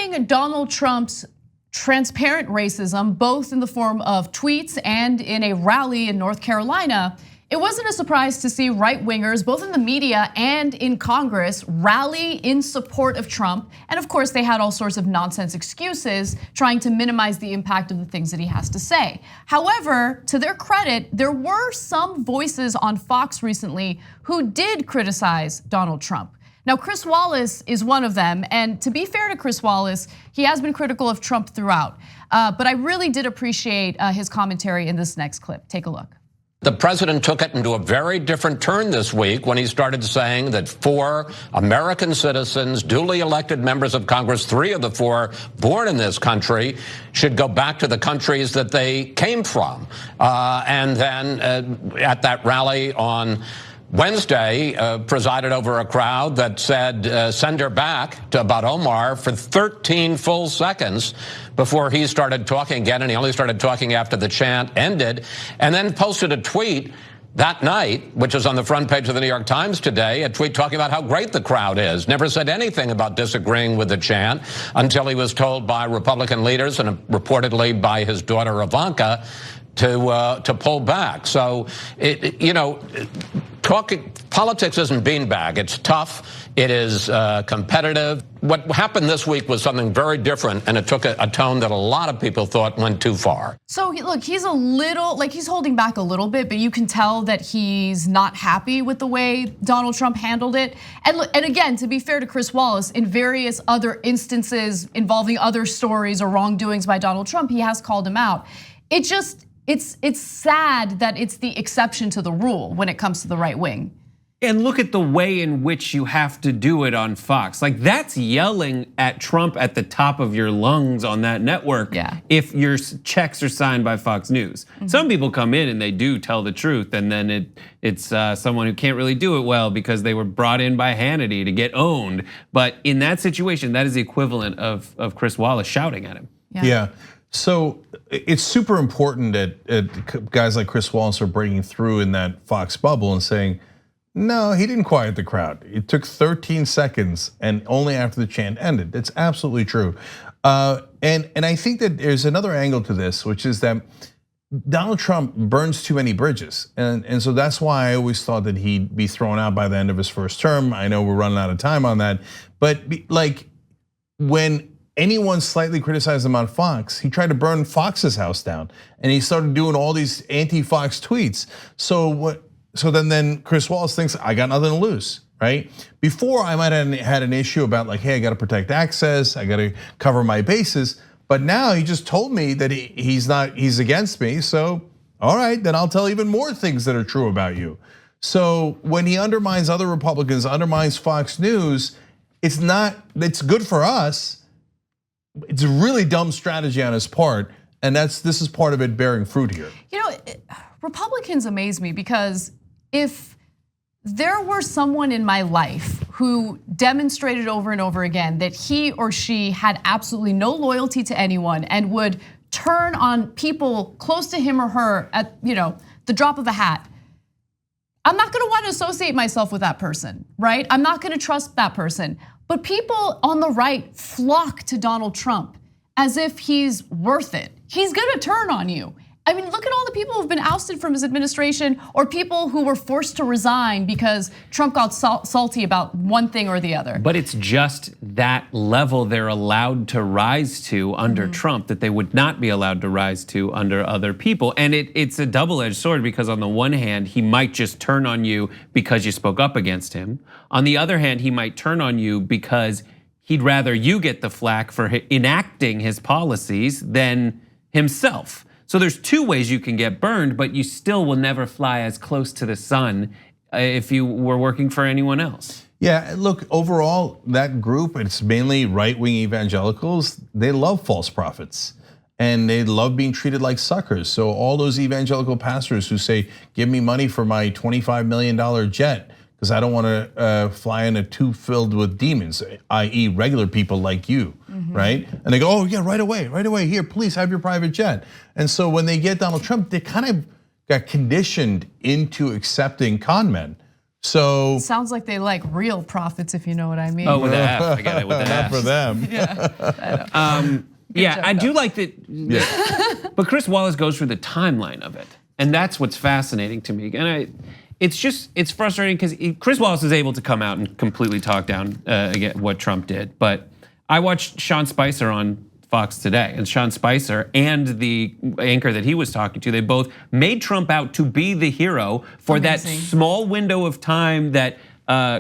Following Donald Trump's transparent racism, both in the form of tweets and in a rally in North Carolina, it wasn't a surprise to see right-wingers, both in the media and in Congress, rally in support of Trump. And of course, they had all sorts of nonsense excuses trying to minimize the impact of the things that he has to say. However, to their credit, there were some voices on Fox recently who did criticize Donald Trump. Now, Chris Wallace is one of them, and to be fair to Chris Wallace, he has been critical of Trump throughout. But I really did appreciate his commentary in this next clip. Take a look. The president took it into a very different turn this week when he started saying that 4 American citizens, duly elected members of Congress, 3 of the 4 born in this country, should go back to the countries that they came from. And then at that rally on Wednesday, presided over a crowd that said, send her back, to about Omar for 13 full seconds before he started talking again, and he only started talking after the chant ended, and then posted a tweet that night, which is on the front page of the New York Times today, a tweet talking about how great the crowd is. Never said anything about disagreeing with the chant until he was told by Republican leaders and reportedly by his daughter Ivanka to pull back. So, politics isn't beanbag. It's tough. It is competitive. What happened this week was something very different, and it took a tone that a lot of people thought went too far. So look, he's a little, he's holding back a little bit, but you can tell that he's not happy with the way Donald Trump handled it. And look, and again, to be fair to Chris Wallace, in various other instances involving other stories or wrongdoings by Donald Trump, he has called him out. It's sad that it's the exception to the rule when it comes to the right wing. And look at the way in which you have to do it on Fox. Like, that's yelling at Trump at the top of your lungs on that network. Yeah. If your checks are signed by Fox News. Some people come in and they do tell the truth, and then it's someone who can't really do it well because they were brought in by Hannity to get owned. But in that situation, that is the equivalent of Chris Wallace shouting at him. Yeah. So it's super important that guys like Chris Wallace are breaking through in that Fox bubble and saying, no, he didn't quiet the crowd. It took 13 seconds and only after the chant ended. It's absolutely true. And I think that there's another angle to this, which is that Donald Trump burns too many bridges. And so that's why I always thought that he'd be thrown out by the end of his first term. I know we're running out of time on that. But like when anyone slightly criticized him on Fox, he tried to burn Fox's house down. And he started doing all these anti-Fox tweets. So then Chris Wallace thinks, I got nothing to lose, right? Before I might have had an issue about like, hey, I gotta protect access, I gotta cover my bases. But now he just told me that he's against me. So, all right, then I'll tell even more things that are true about you. So when he undermines other Republicans, undermines Fox News, it's good for us. It's a really dumb strategy on his part. And this is part of it bearing fruit here. Republicans amaze me because if there were someone in my life who demonstrated over and over again that he or she had absolutely no loyalty to anyone and would turn on people close to him or her at the drop of a hat, I'm not gonna want to associate myself with that person, right? I'm not gonna trust that person. But people on the right flock to Donald Trump as if he's worth it. He's gonna turn on you. I mean, look at all the people who've been ousted from his administration or people who were forced to resign because Trump got salty about one thing or the other. But it's just that level they're allowed to rise to under Trump that they would not be allowed to rise to under other people. And it's a double-edged sword because on the one hand, he might just turn on you because you spoke up against him. On the other hand, he might turn on you because he'd rather you get the flack for enacting his policies than himself. So there's 2 ways you can get burned, but you still will never fly as close to the sun if you were working for anyone else. Yeah, look, overall, that group, it's mainly right-wing evangelicals. They love false prophets and they love being treated like suckers. So all those evangelical pastors who say, give me money for my $25 million jet, because I don't want to fly in a tube filled with demons, i.e. regular people like you, right? And they go, oh yeah, right away, here, please have your private jet. And so when they get Donald Trump, they kind of got conditioned into accepting con men. So sounds like they like real prophets, if you know what I mean. Oh, with the F, I got it with the not F. for them. Yeah, I do like that. But Chris Wallace goes through the timeline of it, and that's what's fascinating to me. And it's frustrating because Chris Wallace is able to come out and completely talk down again what Trump did. But I watched Sean Spicer on Fox today, and Sean Spicer and the anchor that he was talking to, they both made Trump out to be the hero for that small window of time that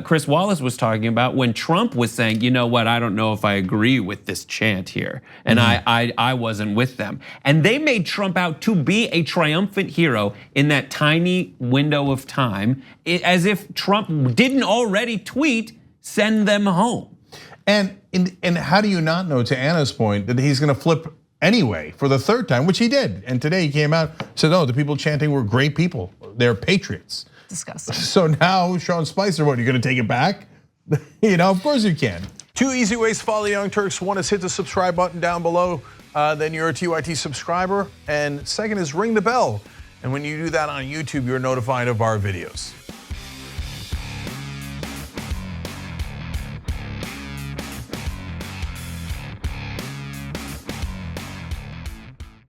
Chris Wallace was talking about when Trump was saying, you know what, I don't know if I agree with this chant here. And I wasn't with them. And they made Trump out to be a triumphant hero in that tiny window of time, as if Trump didn't already tweet, send them home. And how do you not know, to Anna's point, that he's gonna flip anyway for the third time, which he did. And today he came out, said, no, the people chanting were great people. They're patriots. Disgusting. So now Sean Spicer, what, you're gonna take it back? Of course you can. 2 easy ways to follow the Young Turks. One is hit the subscribe button down below, then you're a TYT subscriber. And second is ring the bell. And when you do that on YouTube, you're notified of our videos.